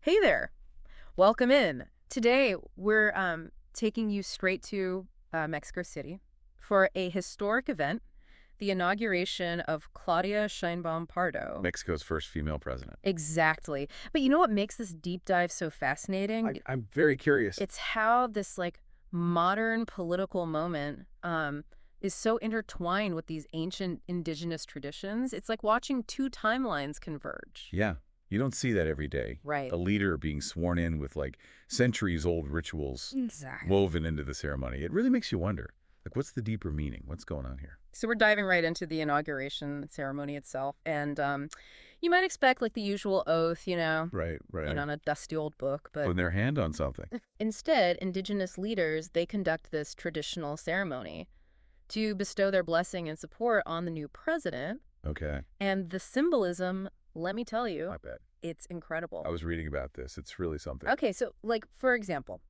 Hey there. Welcome in. Today, we're taking you straight to Mexico City for a historic event, the inauguration of Claudia Sheinbaum Pardo. Mexico's first female president. Exactly. But you know what makes this deep dive so fascinating? I'm very curious. It's how this modern political moment is so intertwined with these ancient indigenous traditions. It's like watching two timelines converge. Yeah, you don't see that every day. Right. A leader being sworn in with centuries-old rituals Exactly. woven into the ceremony. It really makes you wonder, what's the deeper meaning? What's going on here? So we're diving right into the inauguration ceremony itself, and you might expect the usual oath, Right, right. on a dusty old book, but Putting their hand on something. instead, indigenous leaders, they conduct this traditional ceremony to bestow their blessing and support on the new president, Okay, and the symbolism, let me tell you, I bet. it's incredible. I was reading about this. It's really something. Okay, so for example,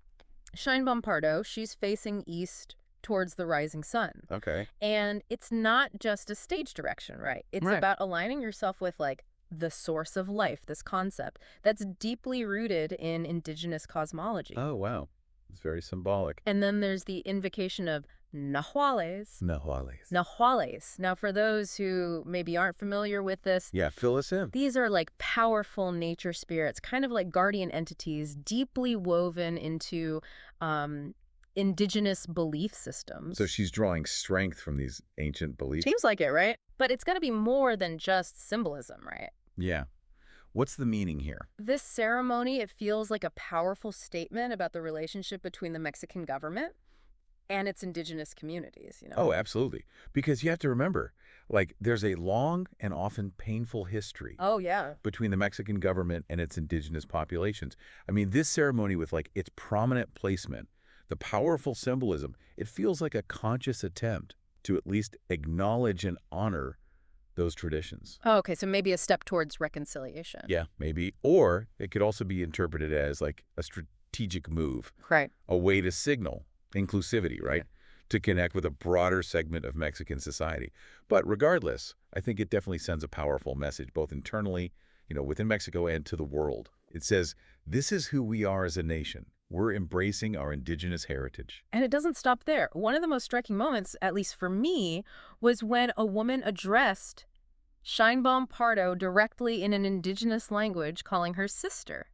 Sheinbaum Pardo, she's facing east towards the rising sun. Okay. And it's not just a stage direction, right? It's Right. about aligning yourself with the source of life, this concept that's deeply rooted in indigenous cosmology. Oh, wow. It's very symbolic. And then there's the invocation of nahuales. Nahuales. Nahuales. Now, for those who maybe aren't familiar with this, Yeah, fill us in. these are powerful nature spirits, kind of like guardian entities, deeply woven into indigenous belief systems. So she's drawing strength from these ancient beliefs. Seems like it, right? But it's got to be more than just symbolism, right? Yeah. What's the meaning here? This ceremony, it feels like a powerful statement about the relationship between the Mexican government and its indigenous communities. Oh, absolutely. Because you have to remember, there's a long and often painful history Oh, yeah. between the Mexican government and its indigenous populations. I mean, this ceremony with its prominent placement, the powerful symbolism, it feels like a conscious attempt to at least acknowledge and honor those traditions. Oh, okay, so maybe a step towards reconciliation. Yeah, maybe. Or it could also be interpreted as a strategic move, Right. a way to signal inclusivity, right? Yeah. To connect with a broader segment of Mexican society. But regardless, I think it definitely sends a powerful message, both internally, within Mexico and to the world. It says, this is who we are as a nation. We're embracing our indigenous heritage. And it doesn't stop there. One of the most striking moments, at least for me, was when a woman addressed Sheinbaum Pardo directly in an indigenous language, calling her sister.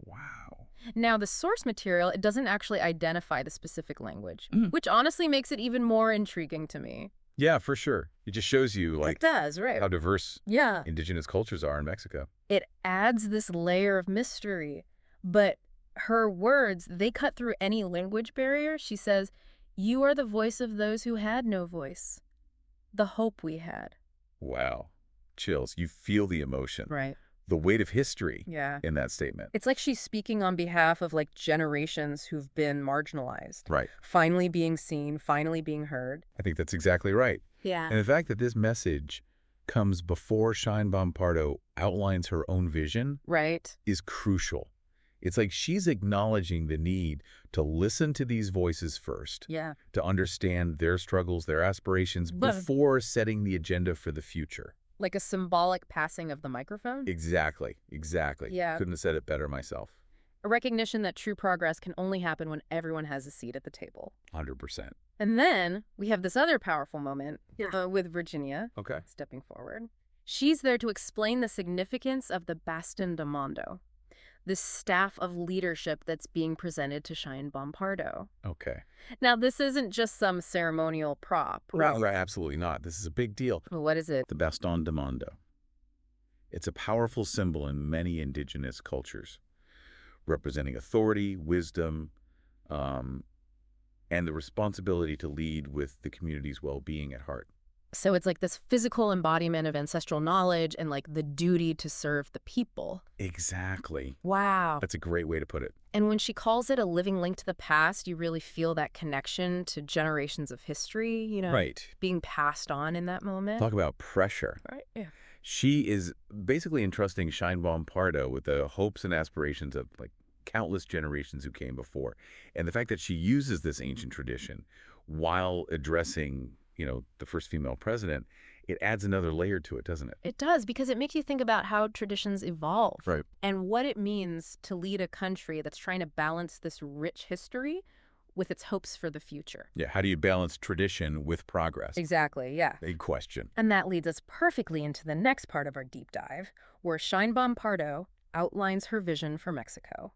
Wow. Now, the source material, it doesn't actually identify the specific language, Mm. which honestly makes it even more intriguing to me. Yeah, for sure. It just shows you It does, right? how diverse Yeah. indigenous cultures are in Mexico. It adds this layer of mystery, but her words, they cut through any language barrier. She says, "You are the voice of those who had no voice, the hope we had." Wow. Chills. You feel the emotion, Right. the weight of history Yeah. in that statement. It's like she's speaking on behalf of generations who've been marginalized, Right. finally being seen, finally being heard. I think that's exactly right. Yeah. And the fact that this message comes before Sheinbaum Pardo outlines her own vision Right. is crucial. It's like she's acknowledging the need to listen to these voices first, Yeah. to understand their struggles, their aspirations, But- before setting the agenda for the future. Like a symbolic passing of the microphone. Exactly. Exactly. Yeah. Couldn't have said it better myself. A recognition that true progress can only happen when everyone has a seat at the table. 100%. And then we have this other powerful moment with Virginia Okay. stepping forward. She's there to explain the significance of the Baston de Mondo, this staff of leadership that's being presented to Sheinbaum Pardo. Okay. Now, this isn't just some ceremonial prop. Right, absolutely not. This is a big deal. Well, what is it? The Baston de Mondo. It's a powerful symbol in many indigenous cultures, representing authority, wisdom, and the responsibility to lead with the community's well-being at heart. So it's like this physical embodiment of ancestral knowledge and the duty to serve the people. Exactly. Wow. That's a great way to put it. And when she calls it a living link to the past, you really feel that connection to generations of history, Right. being passed on in that moment. Talk about pressure. Right, yeah. She is basically entrusting Sheinbaum Pardo with the hopes and aspirations of countless generations who came before. And the fact that she uses this ancient tradition while addressing, the first female president, It adds another layer to it, doesn't it? It does, because it makes you think about how traditions evolve. Right. And what it means to lead a country that's trying to balance this rich history with its hopes for the future. Yeah, how do you balance tradition with progress? Exactly, yeah. Big question. And that leads us perfectly into the next part of our deep dive, where Sheinbaum Pardo outlines her vision for Mexico,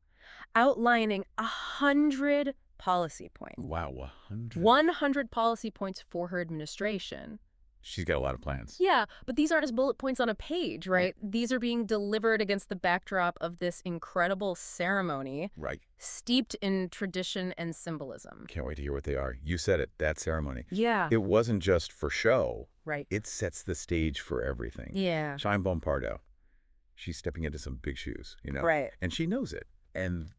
outlining 100 policy points. Wow, 100. 100 policy points for her administration. She's got a lot of plans. Yeah, but these aren't just bullet points on a page, right? These are being delivered against the backdrop of this incredible ceremony Right. steeped in tradition and symbolism. Can't wait to hear what they are. You said it, that ceremony. Yeah. It wasn't just for show. Right. It sets the stage for everything. Yeah. Sheinbaum Pardo, she's stepping into some big shoes, Right. And she knows it. And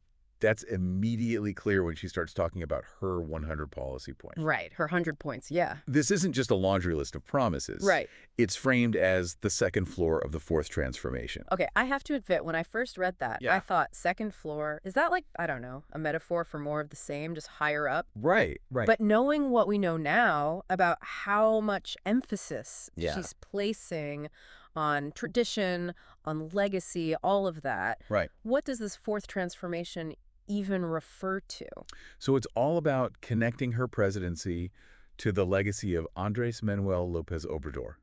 that's immediately clear when she starts talking about her 100 policy points. Right. Her 100 points. Yeah. This isn't just a laundry list of promises. Right. It's framed as the second floor of the fourth transformation. Okay, I have to admit, when I first read that, Yeah. I thought second floor, is that like, I don't know, a metaphor for more of the same, just higher up? Right. But knowing what we know now about how much emphasis Yeah. she's placing on tradition, on legacy, all of that, Right. what does this fourth transformation even refer to? So it's all about connecting her presidency to the legacy of Andrés Manuel López Obrador,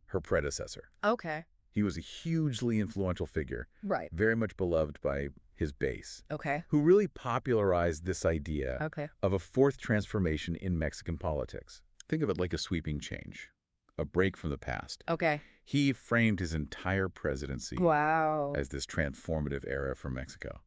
her predecessor. Okay. He was a hugely influential figure, Right. very much beloved by his base, Okay. who really popularized this idea Okay. of a fourth transformation in Mexican politics. Think of it like a sweeping change, a break from the past. Okay. He framed his entire presidency Wow. as this transformative era for Mexico.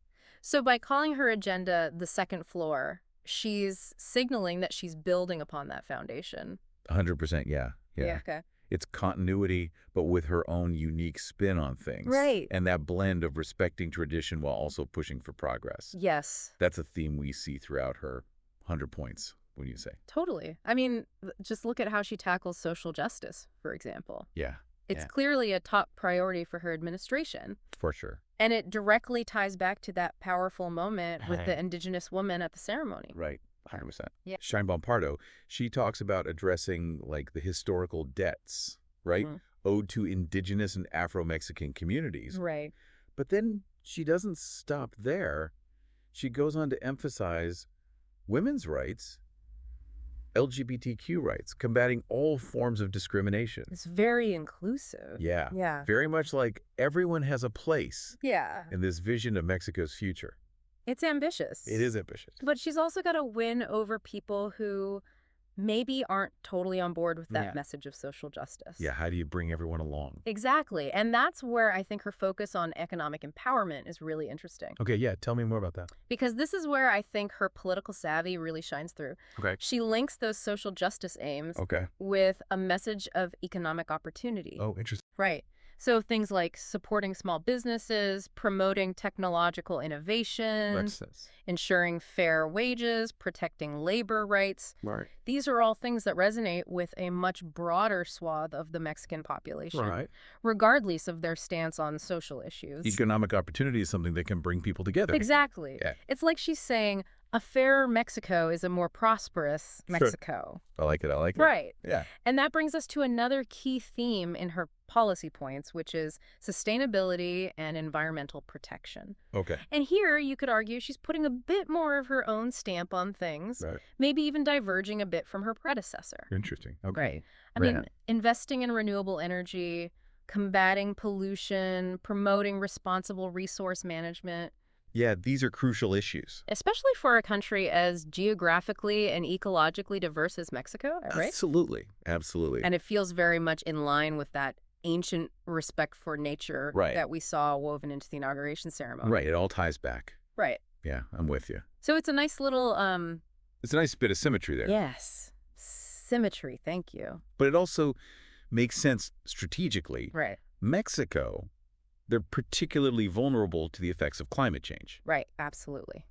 So by calling her agenda the second floor, she's signaling that she's building upon that foundation. 100%, yeah. Okay. It's continuity, but with her own unique spin on things. Right. And that blend of respecting tradition while also pushing for progress. Yes. That's a theme we see throughout her 100 points, when you say. Totally. I mean, just look at how she tackles social justice, for example. Yeah. It's Yeah. clearly a top priority for her administration. For sure. And it directly ties back to that powerful moment with the indigenous woman at the ceremony. Right. 100%. Yeah. Sheinbaum Pardo, she talks about addressing like the historical debts, right? Mhm. Owed to indigenous and Afro-Mexican communities. Right. But then she doesn't stop there. She goes on to emphasize women's rights, LGBTQ rights, combating all forms of discrimination. It's very inclusive. Yeah. Yeah. Very much like everyone has a place Yeah. in this vision of Mexico's future. It's ambitious. It is ambitious. But she's also got to win over people who maybe aren't totally on board with that Yeah. message of social justice. Yeah, how do you bring everyone along? Exactly. And that's where I think her focus on economic empowerment is really interesting. Okay, yeah, tell me more about that. Because this is where I think her political savvy really shines through. Okay. She links those social justice aims Okay. with a message of economic opportunity. Oh, interesting. Right. So things like supporting small businesses, promoting technological innovation, Makes sense. ensuring fair wages, protecting labor rights. Right. These are all things that resonate with a much broader swath of the Mexican population, Right. regardless of their stance on social issues. Economic opportunity is something that can bring people together. Exactly. Yeah. It's like she's saying a fairer Mexico is a more prosperous Sure. Mexico. I like it. I like it. Right. Yeah. And that brings us to another key theme in her policy points, which is sustainability and environmental protection. Okay. And here you could argue she's putting a bit more of her own stamp on things, Right. maybe even diverging a bit from her predecessor. Interesting. Okay. Right. I Right. mean, investing in renewable energy, combating pollution, promoting responsible resource management, Yeah, these are crucial issues. especially for a country as geographically and ecologically diverse as Mexico, right? Absolutely. Absolutely. And it feels very much in line with that ancient respect for nature Right. that we saw woven into the inauguration ceremony. Right. It all ties back. Right. Yeah, I'm with you. So it's a nice little, It's a nice bit of symmetry there. yes, symmetry. Thank you. But it also makes sense strategically. Right. Mexico, they're particularly vulnerable to the effects of climate change. Right. Absolutely.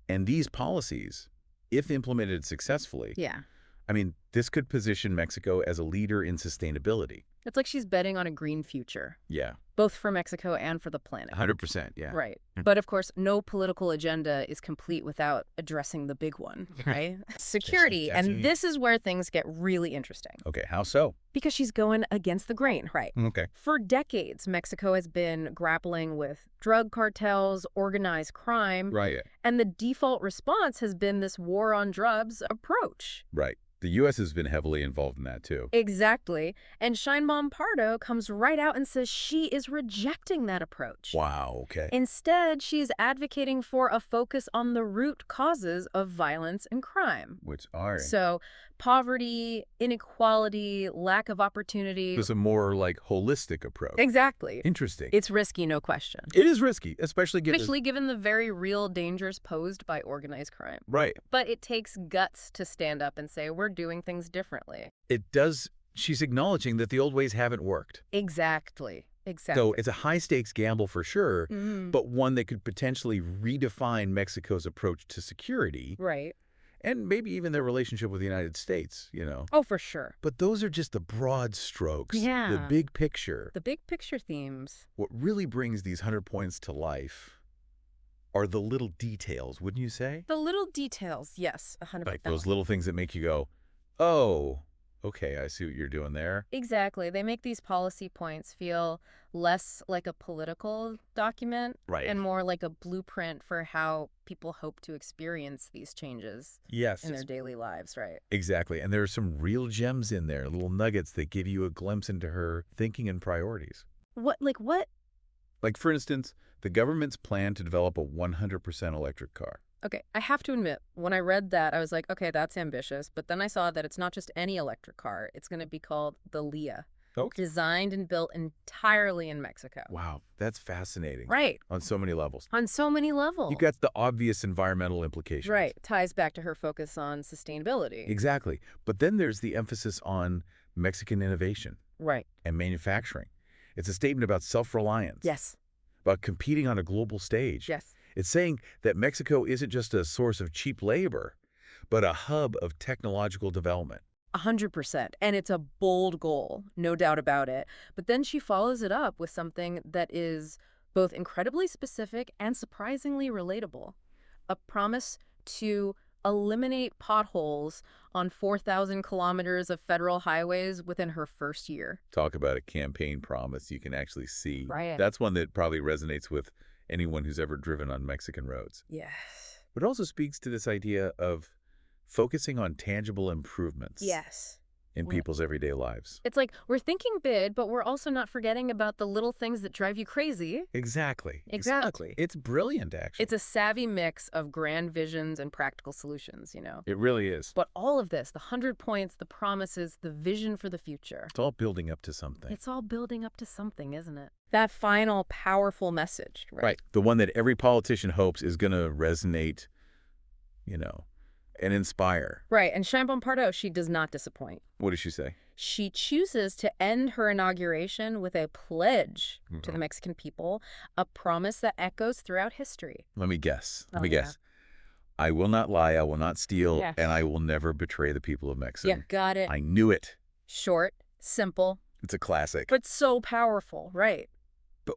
And these policies, if implemented successfully, Yeah. I mean, this could position Mexico as a leader in sustainability. It's like she's betting on a green future, Yeah, both for Mexico and for the planet. 100%, yeah. Right. But of course, no political agenda is complete without addressing the big one, right? Security. And this is where things get really interesting. Okay, how so? Because she's going against the grain, right? Okay. For decades, Mexico has been grappling with drug cartels, organized crime, Right. and the default response has been this war on drugs approach. Right. The U.S. has been heavily involved in that, too. Exactly. And Sheinbaum Pardo comes right out and says she is rejecting that approach. Wow, okay. Instead, she's advocating for a focus on the root causes of violence and crime. Which are? So, poverty, inequality, lack of opportunity. It's a more, like, holistic approach. Exactly. Interesting. It's risky, no question. It is risky, especially given the very real dangers posed by organized crime. Right. But it takes guts to stand up and say, we're doing things differently. It does. She's acknowledging that the old ways haven't worked. Exactly. So it's a high-stakes gamble for sure, but one that could potentially redefine Mexico's approach to security. Right. And maybe even their relationship with the United States, you know. Oh, for sure. But those are just the broad strokes, Yeah. the big picture. The big picture themes. What really brings these 100 points to life are the little details, wouldn't you say? The little details, yes, 100%. Like those little things that make you go, oh, okay, I see what you're doing there. Exactly. They make these policy points feel less like a political document and more like a blueprint for how people hope to experience these changes Yes. in their daily lives, right? Exactly. And there are some real gems in there, little nuggets that give you a glimpse into her thinking and priorities. What? Like, for instance, the government's plan to develop a 100% electric car. Okay, I have to admit, when I read that, I was like, okay, that's ambitious. But then I saw that it's not just any electric car. It's going to be called the Leah. Okay. Designed and built entirely in Mexico. Wow, that's fascinating. Right. On so many levels. On so many levels. You got the obvious environmental implications. Right. Ties back to her focus on sustainability. Exactly. But then there's the emphasis on Mexican innovation. Right. And manufacturing. It's a statement about self-reliance. Yes. About competing on a global stage. Yes. It's saying that Mexico isn't just a source of cheap labor, but a hub of technological development. 100%. And it's a bold goal, no doubt about it. But then she follows it up with something that is both incredibly specific and surprisingly relatable. A promise to eliminate potholes on 4,000 kilometers of federal highways within her first year. Talk about a campaign promise you can actually see. Right. That's one that probably resonates with anyone who's ever driven on Mexican roads. Yes. But it also speaks to this idea of focusing on tangible improvements Yes. in people's everyday lives. It's like we're thinking big, but we're also not forgetting about the little things that drive you crazy. Exactly. Exactly. It's brilliant, actually. It's a savvy mix of grand visions and practical solutions, you know. It really is. But all of this, the 100 points, the promises, the vision for the future. It's all building up to something. It's all building up to something, isn't it? That final powerful message, right? Right. The one that every politician hopes is going to resonate, you know, and inspire. Right. And Sheinbaum Pardo, she does not disappoint. What does she say? She chooses to end her inauguration with a pledge to the Mexican people, a promise that echoes throughout history. Let me guess. Let me guess. I will not lie, I will not steal, Yes. and I will never betray the people of Mexico. Yeah, got it. I knew it. Short, simple, It's a classic. but so powerful, right? But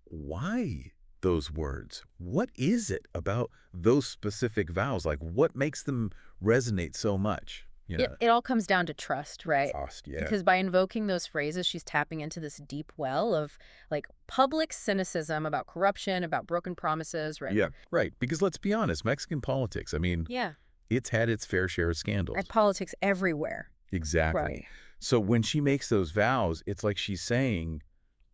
why those words? What is it about those specific vows? Like, what makes them resonate so much? You know? It all comes down to trust, right? Trust, yeah. Because by invoking those phrases, she's tapping into this deep well of, like, public cynicism about corruption, about broken promises, right? Yeah, right. Because let's be honest, Mexican politics, I mean, Yeah. it's had its fair share of scandals. And politics everywhere. Exactly. Right. So when she makes those vows, it's like she's saying,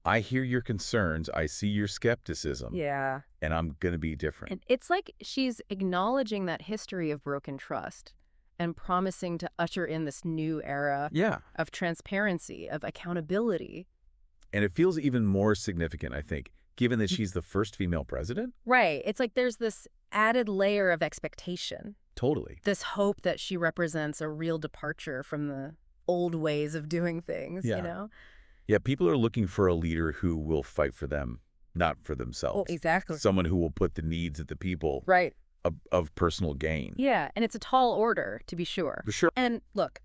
I hear your concerns, I see your skepticism, Yeah. and I'm going to be different. And it's like she's acknowledging that history of broken trust and promising to usher in this new era Yeah. of transparency, of accountability. And it feels even more significant, I think, given that she's the first female president. Right. It's like there's this added layer of expectation, Totally. this hope that she represents a real departure from the old ways of doing things, Yeah. you know? Yeah, people are looking for a leader who will fight for them, not for themselves. Oh, exactly. Someone who will put the needs of the people Right. of personal gain. Yeah, and it's a tall order, to be sure. For sure. And look,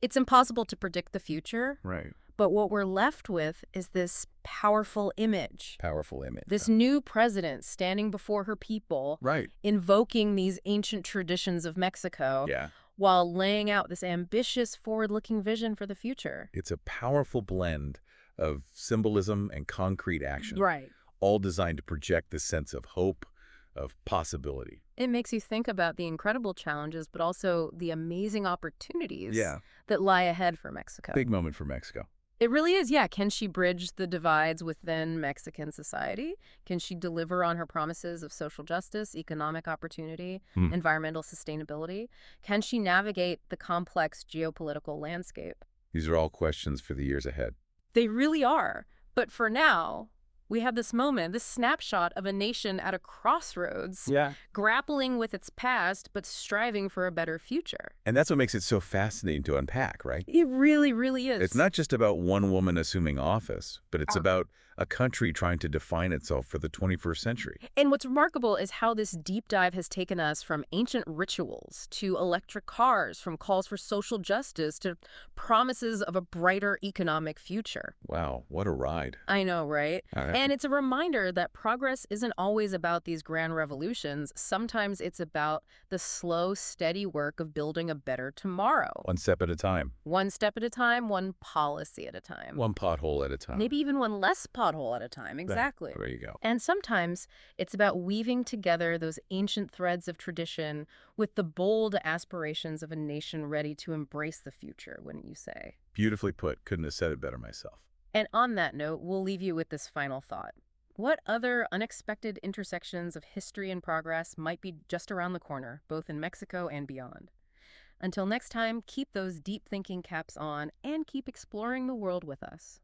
it's impossible to predict the future, Right. But what we're left with is this powerful image. Powerful image. This new president standing before her people, Right. invoking these ancient traditions of Mexico, Yeah. while laying out this ambitious, forward-looking vision for the future. It's a powerful blend of symbolism and concrete action, Right. all designed to project this sense of hope, of possibility. It makes you think about the incredible challenges, but also the amazing opportunities Yeah. that lie ahead for Mexico. Big moment for Mexico. It really is, yeah. Can she bridge the divides within Mexican society? Can she deliver on her promises of social justice, economic opportunity, Hmm. environmental sustainability? Can she navigate the complex geopolitical landscape? These are all questions for the years ahead. They really are. But for now, we have this moment, this snapshot of a nation at a crossroads, Yeah. grappling with its past, but striving for a better future. And that's what makes it so fascinating to unpack, right? It really, really is. It's not just about one woman assuming office, but it's about a country trying to define itself for the 21st century. And what's remarkable is how this deep dive has taken us from ancient rituals to electric cars, from calls for social justice to promises of a brighter economic future. Wow, what a ride. I know, right? All right. And it's a reminder that progress isn't always about these grand revolutions. Sometimes it's about the slow, steady work of building a better tomorrow. One step at a time. One step at a time, one policy at a time. One pothole at a time. Maybe even one less pothole at a time. Exactly. There you go. And sometimes it's about weaving together those ancient threads of tradition with the bold aspirations of a nation ready to embrace the future, wouldn't you say? Beautifully put. Couldn't have said it better myself. And on that note, we'll leave you with this final thought. What other unexpected intersections of history and progress might be just around the corner, both in Mexico and beyond? Until next time, keep those deep thinking caps on and keep exploring the world with us.